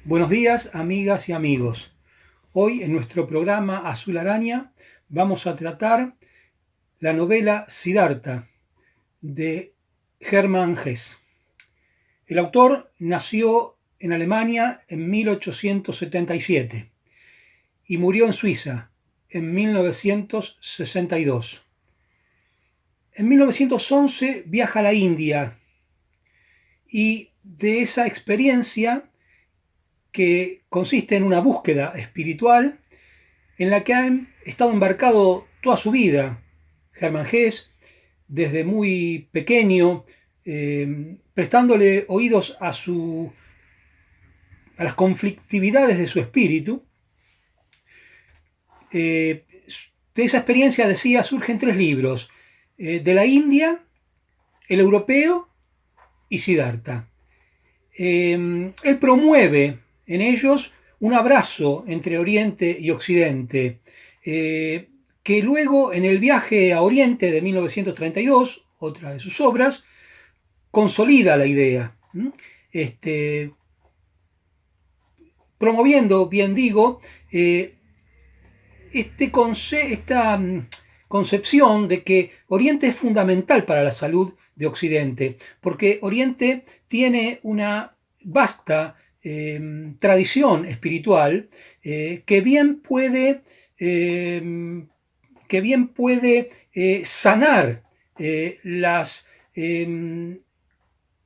Buenos días, amigas y amigos. Hoy en nuestro programa Azul Araña vamos a tratar la novela Siddhartha de Hermann Hesse. El autor nació en Alemania en 1877 y murió en Suiza en 1962. En 1911 viaja a la India y de esa experiencia, que consiste en una búsqueda espiritual en la que ha estado embarcado toda su vida, Hermann Hesse, desde muy pequeño, prestándole oídos a las conflictividades de su espíritu. De esa experiencia, decía, surgen 3 libros, de la India, el europeo y Siddhartha. Él promueve en ellos un abrazo entre Oriente y Occidente, que luego en el viaje a Oriente de 1932, otra de sus obras, consolida la idea, promoviendo, bien digo, esta concepción de que Oriente es fundamental para la salud de Occidente, porque Oriente tiene una vasta tradición espiritual que bien puede sanar las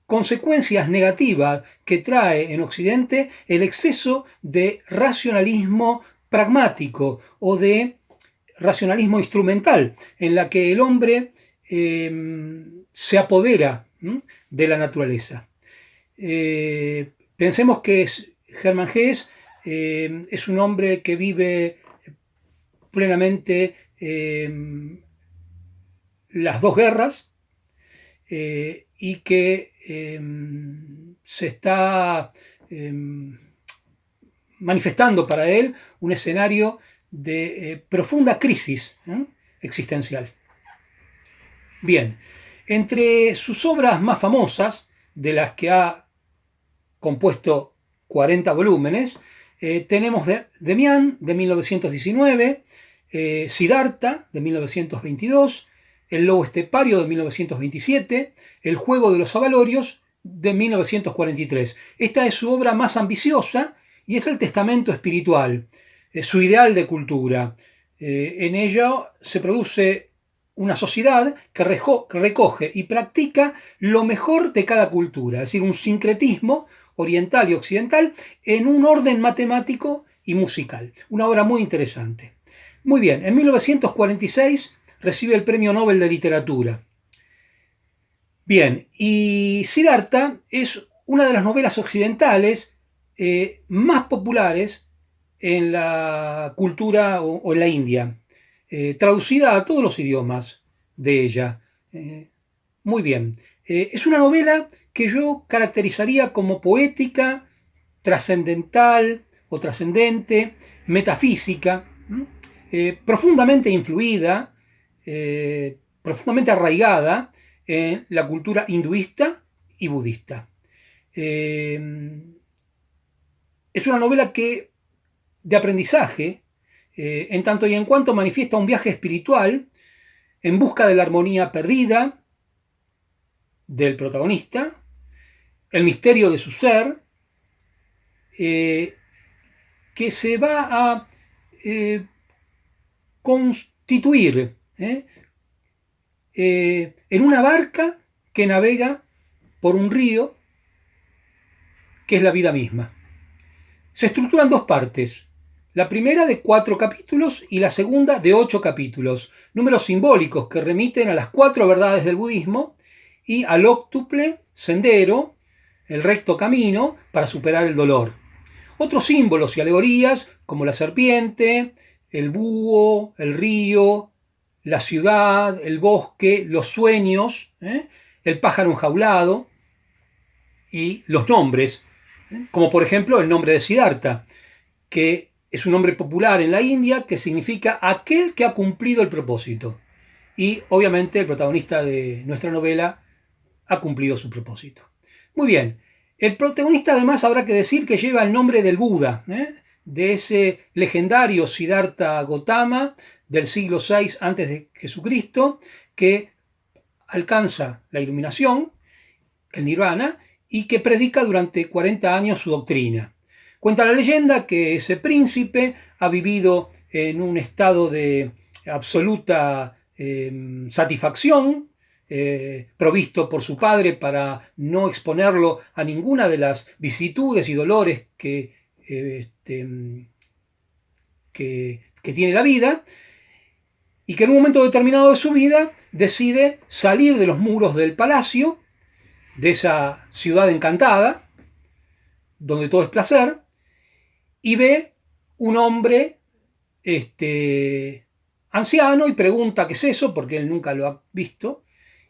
consecuencias negativas que trae en Occidente el exceso de racionalismo pragmático o de racionalismo instrumental, en la que el hombre se apodera de la naturaleza. Pensemos que Hermann Hesse es un hombre que vive plenamente las 2 guerras y que se está manifestando para él un escenario de profunda crisis existencial. Bien, entre sus obras más famosas, de las que ha compuesto 40 volúmenes, tenemos Demián, de 1919, Siddhartha, de 1922, El lobo estepario, de 1927, El juego de los abalorios, de 1943. Esta es su obra más ambiciosa y es el testamento espiritual, su ideal de cultura. En ella se produce una sociedad que recoge y practica lo mejor de cada cultura, es decir, un sincretismo oriental y occidental en un orden matemático y musical. Una obra muy interesante. Muy bien, en 1946 recibe el Premio Nobel de Literatura. Bien, y Siddhartha es una de las novelas occidentales más populares en la cultura o en la India, traducida a todos los idiomas de ella. Muy bien. Es una novela que yo caracterizaría como poética, trascendental o trascendente, metafísica, profundamente influida, profundamente arraigada en la cultura hinduista y budista. Es una novela de aprendizaje, en tanto y en cuanto manifiesta un viaje espiritual en busca de la armonía perdida del protagonista, el misterio de su ser, que se va a constituir en una barca que navega por un río que es la vida misma. Se estructuran 2 partes. La primera de 4 capítulos y la segunda de 8 capítulos, números simbólicos que remiten a las 4 verdades del budismo y al óctuple sendero, el recto camino para superar el dolor. Otros símbolos y alegorías como la serpiente, el búho, el río, la ciudad, el bosque, los sueños, el pájaro enjaulado y los nombres, como por ejemplo el nombre de Siddhartha, que es un nombre popular en la India que significa aquel que ha cumplido el propósito. Y obviamente el protagonista de nuestra novela ha cumplido su propósito. Muy bien, El protagonista además habrá que decir que lleva el nombre del Buda, de ese legendario Siddhartha Gautama del siglo VI a.C., que alcanza la iluminación, el nirvana, y que predica durante 40 años su doctrina. Cuenta la leyenda que ese príncipe ha vivido en un estado de absoluta satisfacción, provisto por su padre para no exponerlo a ninguna de las vicisitudes y dolores que tiene la vida, y que en un momento determinado de su vida decide salir de los muros del palacio, de esa ciudad encantada, donde todo es placer, y ve un hombre anciano y pregunta qué es eso, porque él nunca lo ha visto,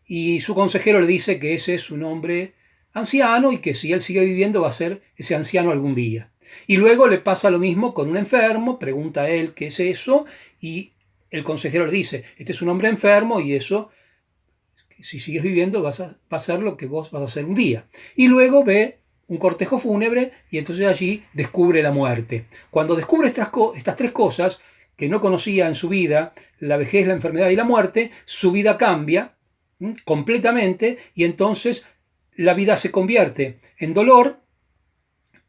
y su consejero le dice que ese es un hombre anciano y que si él sigue viviendo va a ser ese anciano algún día. Y luego le pasa lo mismo con un enfermo, pregunta a él qué es eso, y el consejero le dice, este es un hombre enfermo y eso, si sigues viviendo, va a ser lo que vos vas a hacer un día. Y luego ve un cortejo fúnebre y entonces allí descubre la muerte. Cuando descubre estas tres cosas que no conocía en su vida, la vejez, la enfermedad y la muerte, su vida cambia completamente y entonces la vida se convierte en dolor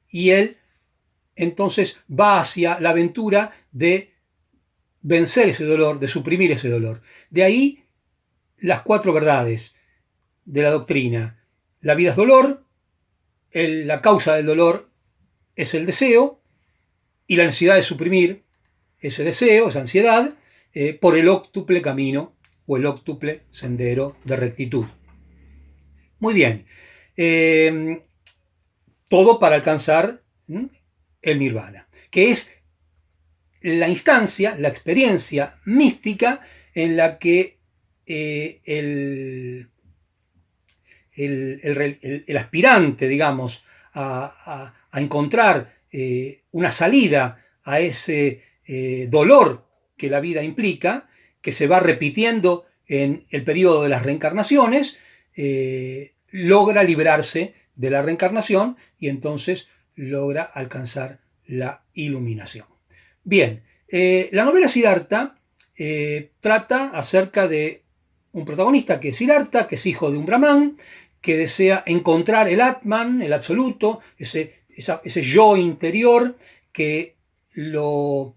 y él entonces va hacia la aventura de vencer ese dolor, de suprimir ese dolor. De ahí las 4 verdades de la doctrina. La vida es dolor, la causa del dolor es el deseo y la necesidad de suprimir ese deseo, esa ansiedad, por el óctuple camino o el óctuple sendero de rectitud. Muy bien. Todo para alcanzar el nirvana, que es la instancia, la experiencia mística en la que el aspirante, digamos, a encontrar una salida a ese dolor que la vida implica, que se va repitiendo en el periodo de las reencarnaciones, logra librarse de la reencarnación y entonces logra alcanzar la iluminación. Bien, la novela Siddhartha trata acerca de un protagonista que es Siddhartha, que es hijo de un brahman, que desea encontrar el Atman, el absoluto, ese yo interior que lo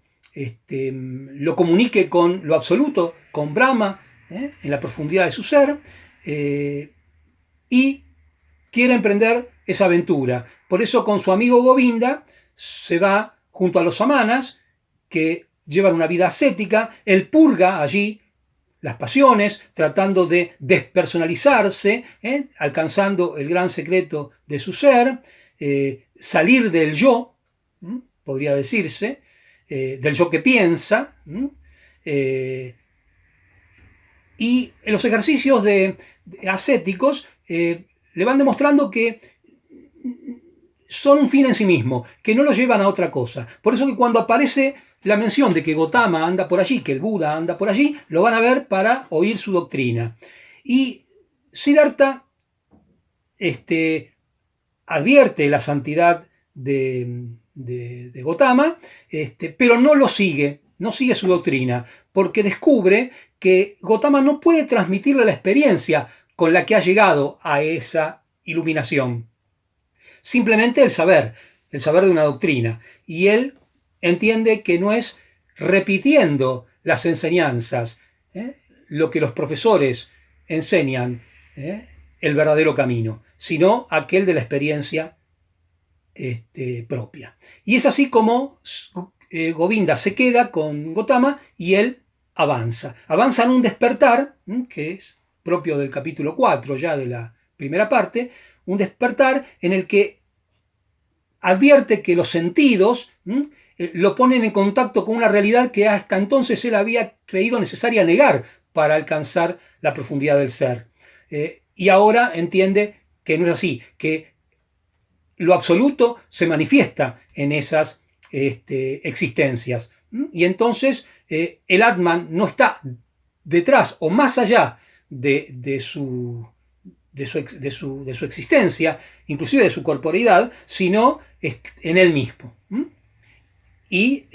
comunique con lo absoluto, con Brahma, en la profundidad de su ser, y quiere emprender esa aventura. Por eso con su amigo Govinda se va junto a los samanas, que llevan una vida ascética. Él purga allí las pasiones, tratando de despersonalizarse, alcanzando el gran secreto de su ser, salir del yo, podría decirse, del yo que piensa, y en los ejercicios ascéticos le van demostrando que son un fin en sí mismo, que no lo llevan a otra cosa. Por eso que cuando aparece la mención de que Gautama anda por allí, que el Buda anda por allí, lo van a ver para oír su doctrina. Y Siddhartha advierte la santidad de Gautama, pero no lo sigue, no sigue su doctrina, porque descubre que Gautama no puede transmitirle la experiencia con la que ha llegado a esa iluminación. Simplemente el saber de una doctrina. Y él entiende que no es repitiendo las enseñanzas, lo que los profesores enseñan, el verdadero camino, sino aquel de la experiencia propia. Y es así como Govinda se queda con Gautama y él avanza. Avanza en un despertar, que es propio del capítulo 4 ya de la primera parte, un despertar en el que advierte que los sentidos lo ponen en contacto con una realidad que hasta entonces él había creído necesaria negar para alcanzar la profundidad del ser. Y ahora entiende que no es así, que lo absoluto se manifiesta en esas existencias. Y entonces el Atman no está detrás o más allá de de su existencia, inclusive de su corporeidad, sino en él mismo. Y,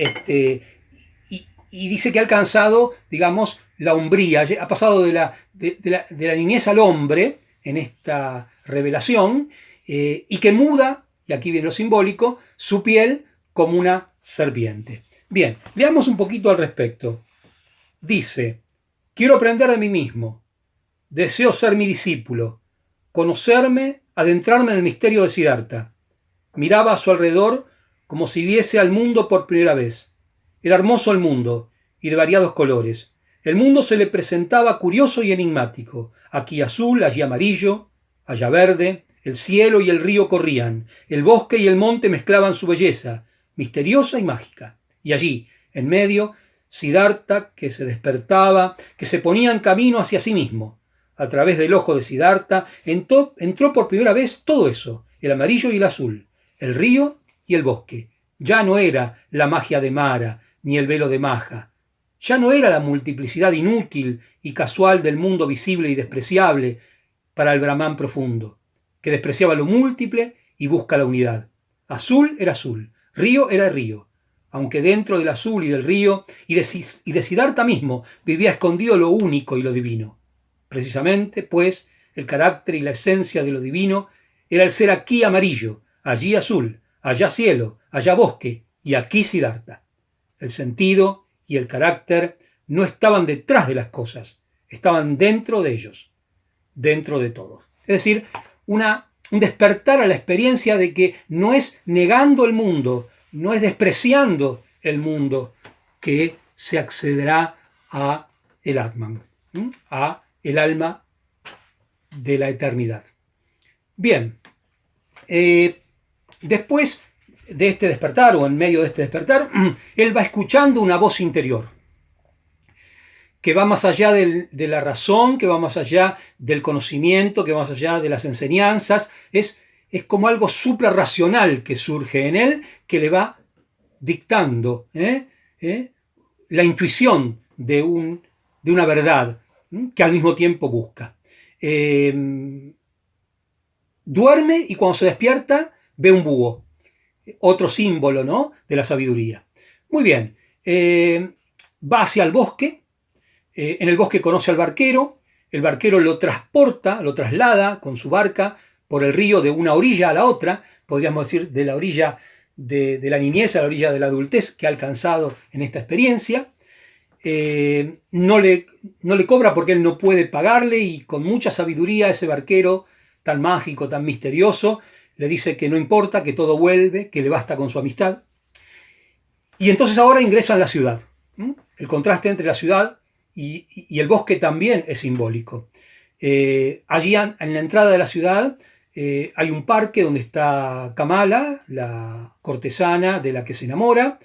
y dice que ha alcanzado, digamos, la hombría, ha pasado de la niñez al hombre en esta revelación, y que muda, y aquí viene lo simbólico, su piel como una serpiente. Bien, veamos un poquito al respecto. Dice: quiero aprender de mí mismo, deseo ser mi discípulo, conocerme, adentrarme en el misterio de Siddhartha. Miraba a su alrededor como si viese al mundo por primera vez. Era hermoso el mundo, y de variados colores. El mundo se le presentaba curioso y enigmático, aquí azul, allí amarillo, allá verde. El cielo y el río corrían, el bosque y el monte mezclaban su belleza, misteriosa y mágica. Y allí, en medio, Siddhartha, que se despertaba, que se ponía en camino hacia sí mismo. A través del ojo de Siddhartha entró por primera vez todo eso, el amarillo y el azul, el río y el bosque. Ya no era la magia de Mara, ni el velo de Maja. Ya no era la multiplicidad inútil y casual del mundo visible y despreciable para el Brahman profundo, que despreciaba lo múltiple y busca la unidad. Azul era azul, río era río, aunque dentro del azul y del río y de Siddhartha mismo vivía escondido lo único y lo divino. Precisamente, pues, el carácter y la esencia de lo divino era el ser aquí amarillo, allí azul, allá cielo, allá bosque y aquí Siddhartha. El sentido y el carácter no estaban detrás de las cosas, estaban dentro de ellos, dentro de todos. Es decir, un despertar a la experiencia de que no es negando el mundo, no es despreciando el mundo que se accederá a el Atman, a el alma de la eternidad. Bien, después de este despertar, o en medio de este despertar, él va escuchando una voz interior que va más allá de la razón, que va más allá del conocimiento, que va más allá de las enseñanzas. Es como algo suprarracional que surge en él, que le va dictando la intuición de una verdad que al mismo tiempo busca. Duerme y cuando se despierta ve un búho, otro símbolo, ¿no?, de la sabiduría. Muy bien, va hacia el bosque. En el bosque conoce al barquero, el barquero lo transporta, lo traslada con su barca por el río de una orilla a la otra, podríamos decir de la orilla de la niñez a la orilla de la adultez que ha alcanzado en esta experiencia. No le cobra porque él no puede pagarle, y con mucha sabiduría ese barquero tan mágico, tan misterioso, le dice que no importa, que todo vuelve, que le basta con su amistad. Y entonces ahora ingresa en la ciudad. El contraste entre la ciudad y el bosque también es simbólico. Allí en la entrada de la ciudad hay un parque donde está Kamala, la cortesana de la que se enamora.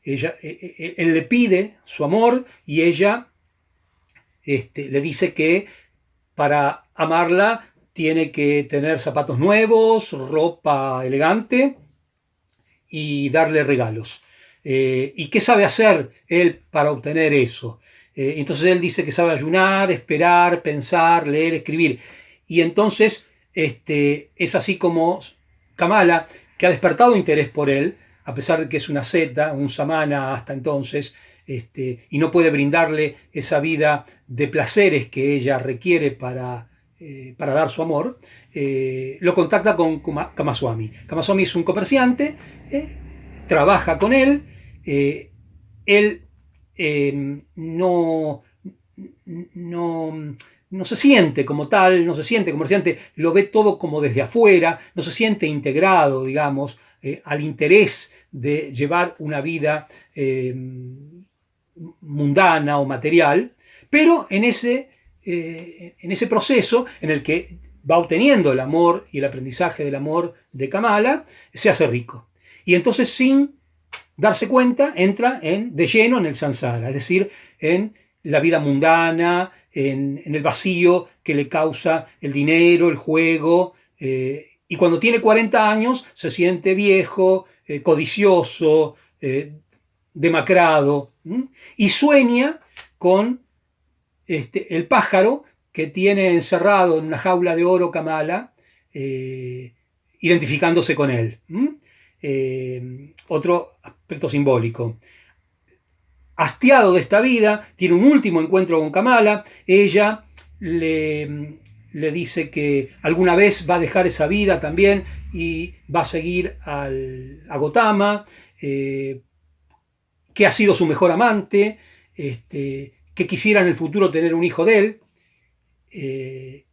Él le pide su amor y ella le dice que para amarla tiene que tener zapatos nuevos, ropa elegante y darle regalos. ¿Y qué sabe hacer él para obtener eso? Entonces él dice que sabe ayunar, esperar, pensar, leer, escribir. Y entonces es así como Kamala, que ha despertado interés por él, a pesar de que es una seta, un samana hasta entonces, y no puede brindarle esa vida de placeres que ella requiere para dar su amor, lo contacta con Kamaswami. Kamaswami es un comerciante, trabaja con él, él no se siente como tal, no se siente comerciante, lo ve todo como desde afuera, no se siente integrado, digamos, al interés de llevar una vida mundana o material, pero en ese proceso en el que va obteniendo el amor y el aprendizaje del amor de Kamala, se hace rico. Y entonces, sin darse cuenta, entra de lleno en el samsara, es decir, en la vida mundana, en el vacío que le causa el dinero, el juego, y cuando tiene 40 años se siente viejo, codicioso, demacrado, y sueña con el pájaro que tiene encerrado en una jaula de oro Kamala, identificándose con él. Otro aspecto simbólico. Hastiado de esta vida, tiene un último encuentro con Kamala. Ella le dice que alguna vez va a dejar esa vida también y va a seguir a Gotama, que ha sido su mejor amante, que quisiera en el futuro tener un hijo de él. Y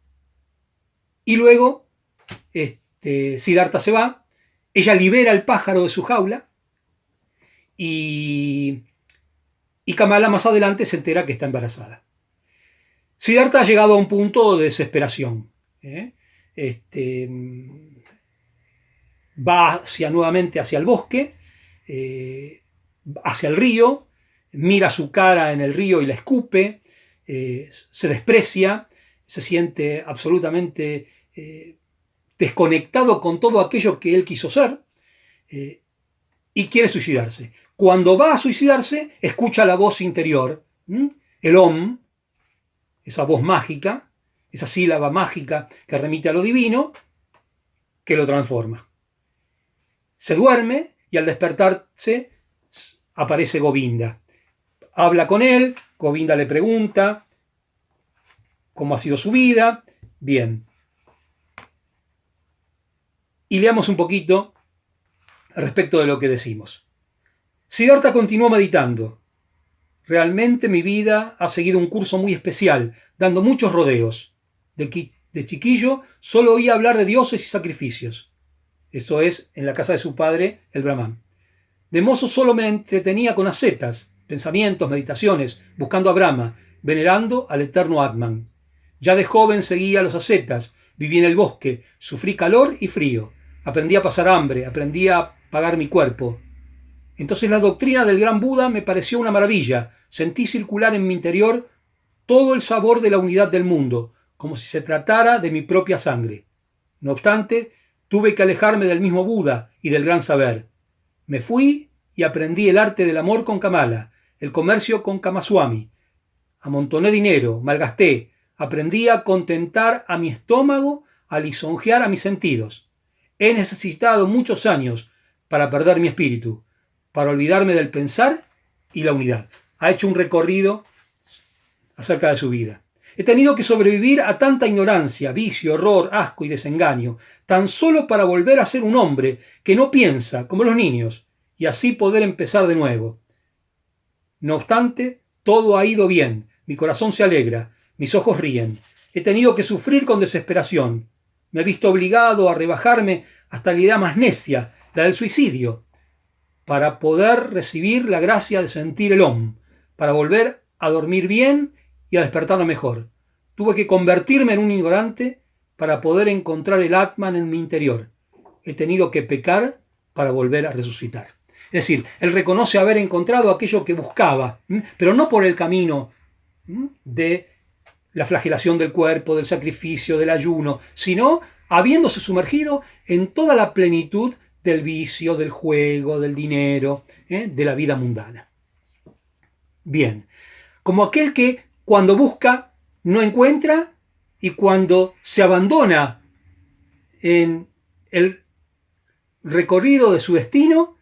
luego Siddhartha se va, ella libera al pájaro de su jaula y Kamala más adelante se entera que está embarazada. Siddhartha ha llegado a un punto de desesperación. Va nuevamente hacia el bosque, hacia el río, mira su cara en el río y la escupe, se desprecia, se siente absolutamente desconectado con todo aquello que él quiso ser, y quiere suicidarse. Cuando va a suicidarse, escucha la voz interior, el Om, esa voz mágica, esa sílaba mágica que remite a lo divino, que lo transforma. Se duerme y al despertarse aparece Govinda. Habla con él, Govinda le pregunta cómo ha sido su vida. Bien. Y leamos un poquito respecto de lo que decimos. Siddhartha continuó meditando. Realmente mi vida ha seguido un curso muy especial, dando muchos rodeos. De chiquillo solo oía hablar de dioses y sacrificios. Eso es, en la casa de su padre, el Brahman. De mozo solo me entretenía con ascetas, pensamientos, meditaciones, buscando a Brahma, venerando al eterno Atman. Ya de joven seguía a los ascetas, viví en el bosque, sufrí calor y frío, aprendí a pasar hambre, aprendí a pagar mi cuerpo. Entonces la doctrina del gran Buda me pareció una maravilla. Sentí circular en mi interior todo el sabor de la unidad del mundo, como si se tratara de mi propia sangre. No obstante, tuve que alejarme del mismo Buda y del gran saber. Me fui y aprendí el arte del amor con Kamala, el comercio con Kamaswami. Amontoné dinero, malgasté, aprendí a contentar a mi estómago, a lisonjear a mis sentidos. He necesitado muchos años para perder mi espíritu, para olvidarme del pensar y la unidad. Ha hecho un recorrido acerca de su vida. He tenido que sobrevivir a tanta ignorancia, vicio, horror, asco y desengaño, tan solo para volver a ser un hombre que no piensa como los niños y así poder empezar de nuevo. No obstante, todo ha ido bien, mi corazón se alegra, mis ojos ríen. He tenido que sufrir con desesperación. Me he visto obligado a rebajarme hasta la idea más necia, la del suicidio, para poder recibir la gracia de sentir el Om, para volver a dormir bien y a despertarme mejor. Tuve que convertirme en un ignorante para poder encontrar el Atman en mi interior. He tenido que pecar para volver a resucitar. Es decir, él reconoce haber encontrado aquello que buscaba, pero no por el camino de la flagelación del cuerpo, del sacrificio, del ayuno, sino habiéndose sumergido en toda la plenitud del vicio, del juego, del dinero, de la vida mundana. Bien, como aquel que cuando busca no encuentra y cuando se abandona en el recorrido de su destino,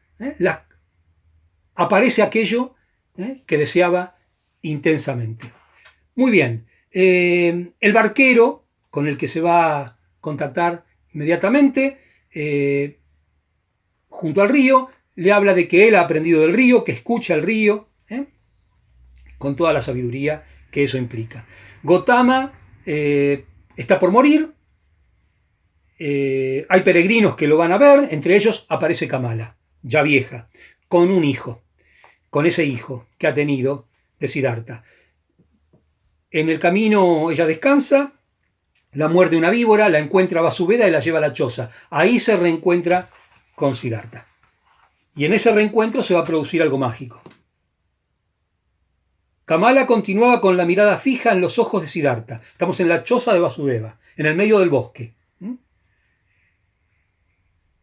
aparece aquello que deseaba intensamente. Muy bien, el barquero con el que se va a contactar inmediatamente, junto al río, le habla de que él ha aprendido del río, que escucha el río, con toda la sabiduría que eso implica. Gotama está por morir, hay peregrinos que lo van a ver, entre ellos aparece Kamala, ya vieja, con un hijo, con ese hijo que ha tenido de Siddhartha. En el camino ella descansa, la muerde una víbora, la encuentra Vasudeva y la lleva a la choza. Ahí se reencuentra con Siddhartha. Y en ese reencuentro se va a producir algo mágico. Kamala continuaba con la mirada fija en los ojos de Siddhartha. Estamos en la choza de Vasudeva, en el medio del bosque.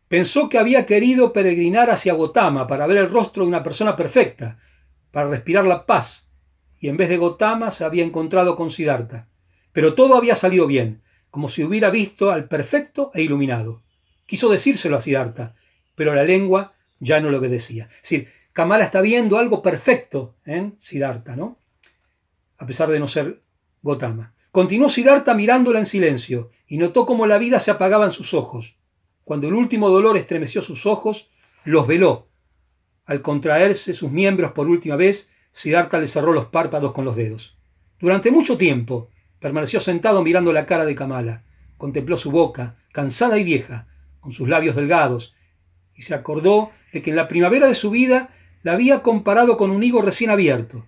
Pensó que había querido peregrinar hacia Gotama para ver el rostro de una persona perfecta, para respirar la paz, y en vez de Gotama se había encontrado con Siddhartha. Pero todo había salido bien, como si hubiera visto al perfecto e iluminado. Quiso decírselo a Siddhartha, pero la lengua ya no le obedecía. Es decir, Kamala está viendo algo perfecto en Siddhartha, ¿no? A pesar de no ser Gotama. Continuó Siddhartha mirándola en silencio y notó cómo la vida se apagaba en sus ojos. Cuando el último dolor estremeció sus ojos, los veló. Al contraerse sus miembros por última vez, Siddhartha le cerró los párpados con los dedos. Durante mucho tiempo permaneció sentado mirando la cara de Kamala. Contempló su boca, cansada y vieja, con sus labios delgados, y se acordó de que en la primavera de su vida la había comparado con un higo recién abierto.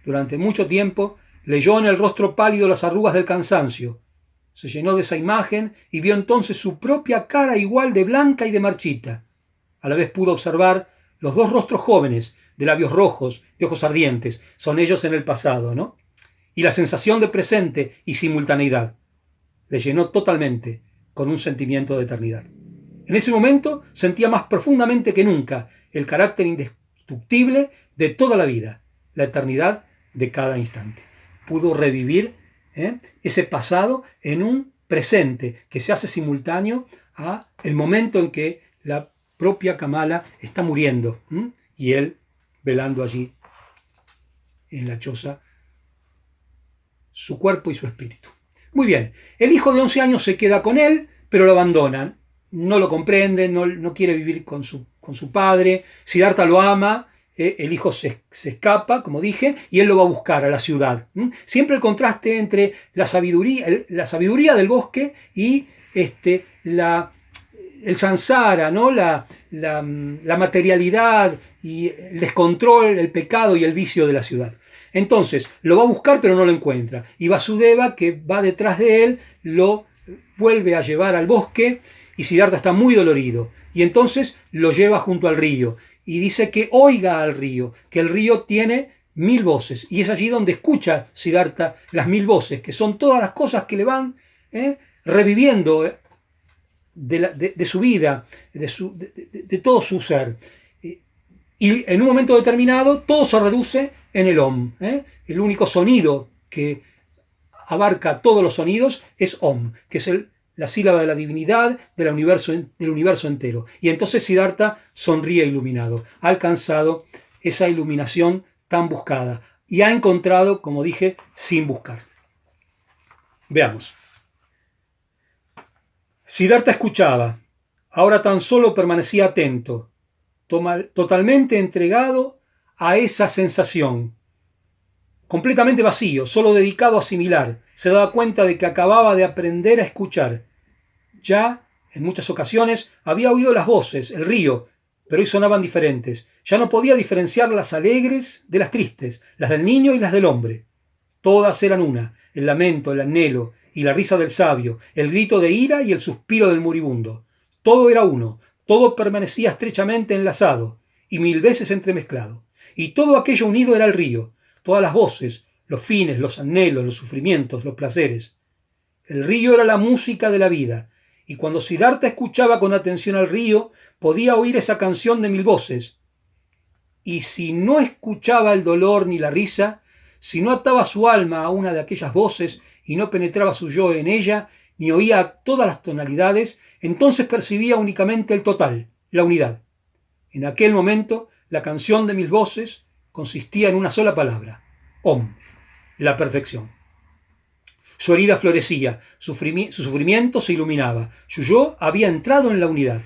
Durante mucho tiempo leyó en el rostro pálido las arrugas del cansancio. Se llenó de esa imagen y vio entonces su propia cara igual de blanca y de marchita. A la vez pudo observar los dos rostros jóvenes, de labios rojos, de ojos ardientes. Son ellos en el pasado, ¿no? Y la sensación de presente y simultaneidad le llenó totalmente con un sentimiento de eternidad. En ese momento sentía más profundamente que nunca el carácter indestructible de toda la vida, la eternidad de cada instante. Pudo revivir ese pasado en un presente que se hace simultáneo a el momento en que la propia Kamala está muriendo y él velando allí en la choza su cuerpo y su espíritu. Muy bien, el hijo de 11 años se queda con él, pero lo abandonan. No lo comprende, no quiere vivir con su padre. Siddhartha lo ama, el hijo se escapa, como dije, y él lo va a buscar a la ciudad. Siempre el contraste entre la sabiduría del bosque y el samsara, ¿no? la materialidad y el descontrol, el pecado y el vicio de la ciudad. Entonces, lo va a buscar pero no lo encuentra. Y Vasudeva, que va detrás de él, lo vuelve a llevar al bosque y Siddhartha está muy dolorido. Y entonces lo lleva junto al río y dice que oiga al río, que el río tiene 1000 voces. Y es allí donde escucha Siddhartha las 1000 voces, que son todas las cosas que le van reviviendo de su vida, de todo su ser. Y en un momento determinado todo se reduce en el Om. El único sonido que abarca todos los sonidos es Om, que es la sílaba de la divinidad del universo entero. Y entonces Siddhartha sonríe iluminado. Ha alcanzado esa iluminación tan buscada y ha encontrado, como dije, sin buscar. Veamos. Siddhartha escuchaba. Ahora tan solo permanecía atento, totalmente entregado a esa sensación, completamente vacío, solo dedicado a asimilar. Se daba cuenta de que acababa de aprender a escuchar. Ya, en muchas ocasiones, había oído las voces, el río, pero hoy sonaban diferentes. Ya no podía diferenciar las alegres de las tristes, las del niño y las del hombre. Todas eran una, el lamento, el anhelo y la risa del sabio, el grito de ira y el suspiro del moribundo. Todo era uno, todo permanecía estrechamente enlazado y 1000 veces entremezclado. Y todo aquello unido era el río, todas las voces, los fines, los anhelos, los sufrimientos, los placeres. El río era la música de la vida, y cuando Siddhartha escuchaba con atención al río, podía oír esa canción de 1000 voces. Y si no escuchaba el dolor ni la risa, si no ataba su alma a una de aquellas voces y no penetraba su yo en ella, ni oía todas las tonalidades, entonces percibía únicamente el total, la unidad. En aquel momento, la canción de 1000 voces consistía en una sola palabra, Om, la perfección. Su herida florecía, su sufrimiento se iluminaba, su yo había entrado en la unidad.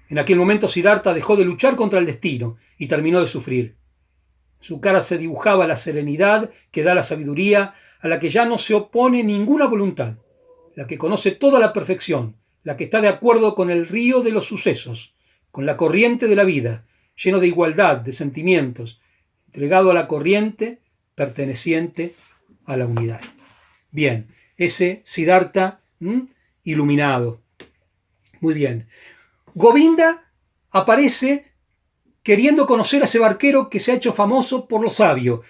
En aquel momento Siddhartha dejó de luchar contra el destino y terminó de sufrir. En su cara se dibujaba la serenidad que da la sabiduría, a la que ya no se opone ninguna voluntad, la que conoce toda la perfección, la que está de acuerdo con el río de los sucesos, con la corriente de la vida, lleno de igualdad, de sentimientos, entregado a la corriente, perteneciente a la unidad. Bien, ese Siddhartha iluminado. Muy bien. Govinda aparece queriendo conocer a ese barquero que se ha hecho famoso por lo sabio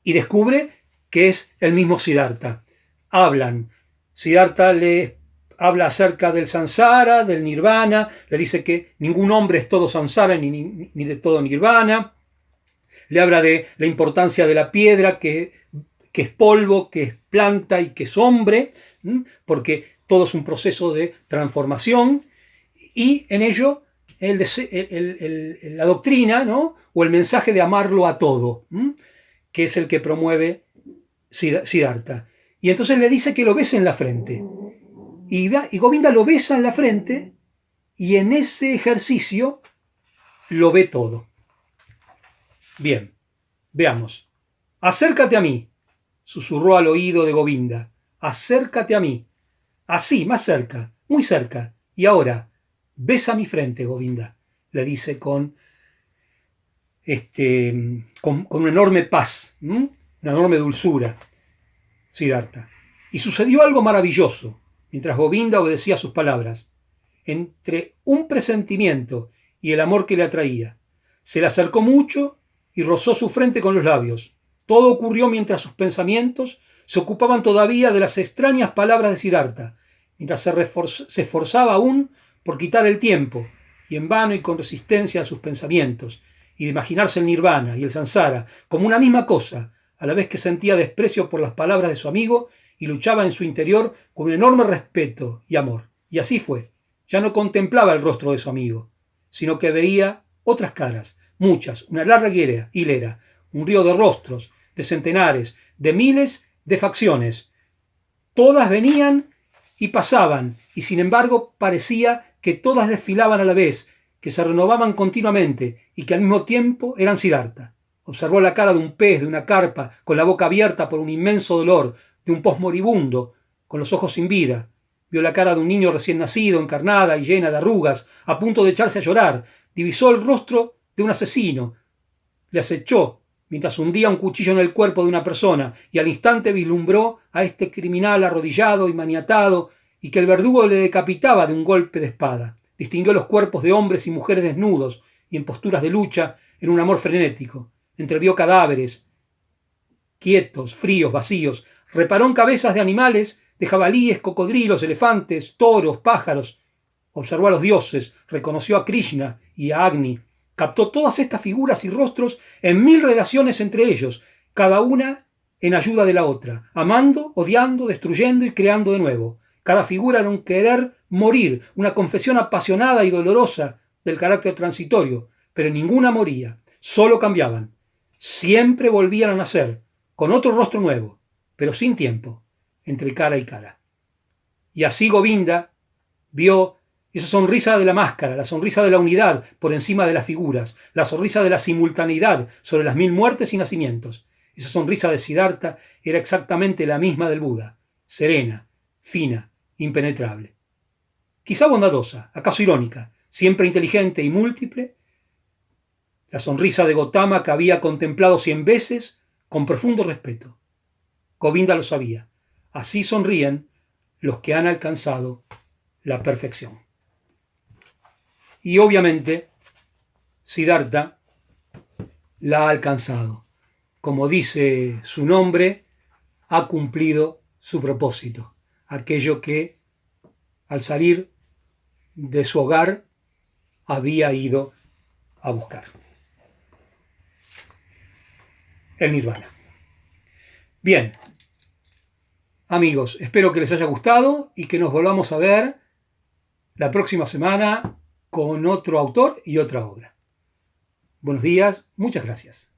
y descubre que es el mismo Siddhartha. Hablan. Siddhartha le habla acerca del samsara, del nirvana, le dice que ningún hombre es todo samsara ni de todo nirvana. Le habla de la importancia de la piedra que que es polvo, que es planta y que es hombre, porque todo es un proceso de transformación, y en ello la doctrina, ¿no? O el mensaje de amarlo a todo, que es el que promueve Siddhartha. Y entonces le dice que lo bese en la frente. Y Govinda lo besa en la frente, y en ese ejercicio lo ve todo. Bien, veamos. Acércate a mí, susurró al oído de Govinda. Acércate a mí. Así, más cerca, muy cerca. Y ahora, besa mi frente, Govinda, le dice con una enorme paz, una enorme dulzura, Siddhartha. Y sucedió algo maravilloso mientras Govinda obedecía sus palabras. Entre un presentimiento y el amor que le atraía, se le acercó mucho y rozó su frente con los labios. Todo ocurrió mientras sus pensamientos se ocupaban todavía de las extrañas palabras de Siddhartha, mientras se esforzaba aún por quitar el tiempo, y en vano y con resistencia a sus pensamientos, y de imaginarse el nirvana y el samsara como una misma cosa, a la vez que sentía desprecio por las palabras de su amigo y luchaba en su interior con un enorme respeto y amor. Y así fue. Ya no contemplaba el rostro de su amigo, sino que veía otras caras, muchas, una larga hilera, un río de rostros, de centenares, de miles de facciones. Todas venían y pasaban, y sin embargo parecía que todas desfilaban a la vez, que se renovaban continuamente y que al mismo tiempo eran Siddhartha. Observó la cara de un pez, de una carpa, con la boca abierta por un inmenso dolor, de un pez moribundo, con los ojos sin vida. Vio la cara de un niño recién nacido, encarnada y llena de arrugas, a punto de echarse a llorar. Divisó el rostro de un asesino. Le acechó mientras hundía un cuchillo en el cuerpo de una persona, y al instante vislumbró a este criminal arrodillado y maniatado, y que el verdugo le decapitaba de un golpe de espada. Distinguió los cuerpos de hombres y mujeres desnudos y en posturas de lucha, en un amor frenético. Entrevió cadáveres, quietos, fríos, vacíos. Reparó en cabezas de animales, de jabalíes, cocodrilos, elefantes, toros, pájaros. Observó a los dioses, reconoció a Krishna y a Agni. Captó todas estas figuras y rostros en 1000 relaciones entre ellos, cada una en ayuda de la otra, amando, odiando, destruyendo y creando de nuevo. Cada figura era un querer morir, una confesión apasionada y dolorosa del carácter transitorio, pero ninguna moría, solo cambiaban. Siempre volvían a nacer, con otro rostro nuevo, pero sin tiempo, entre cara y cara. Y así Govinda vio esa sonrisa de la máscara, la sonrisa de la unidad por encima de las figuras, la sonrisa de la simultaneidad sobre las 1000 muertes y nacimientos. Esa sonrisa de Siddhartha era exactamente la misma del Buda, serena, fina, impenetrable. Quizá bondadosa, acaso irónica, siempre inteligente y múltiple, la sonrisa de Gotama que había contemplado 100 veces con profundo respeto. Govinda lo sabía. Así sonríen los que han alcanzado la perfección. Y obviamente, Siddhartha la ha alcanzado. Como dice su nombre, ha cumplido su propósito. Aquello que, al salir de su hogar, había ido a buscar. El nirvana. Bien, amigos, espero que les haya gustado y que nos volvamos a ver la próxima semana con otro autor y otra obra. Buenos días, muchas gracias.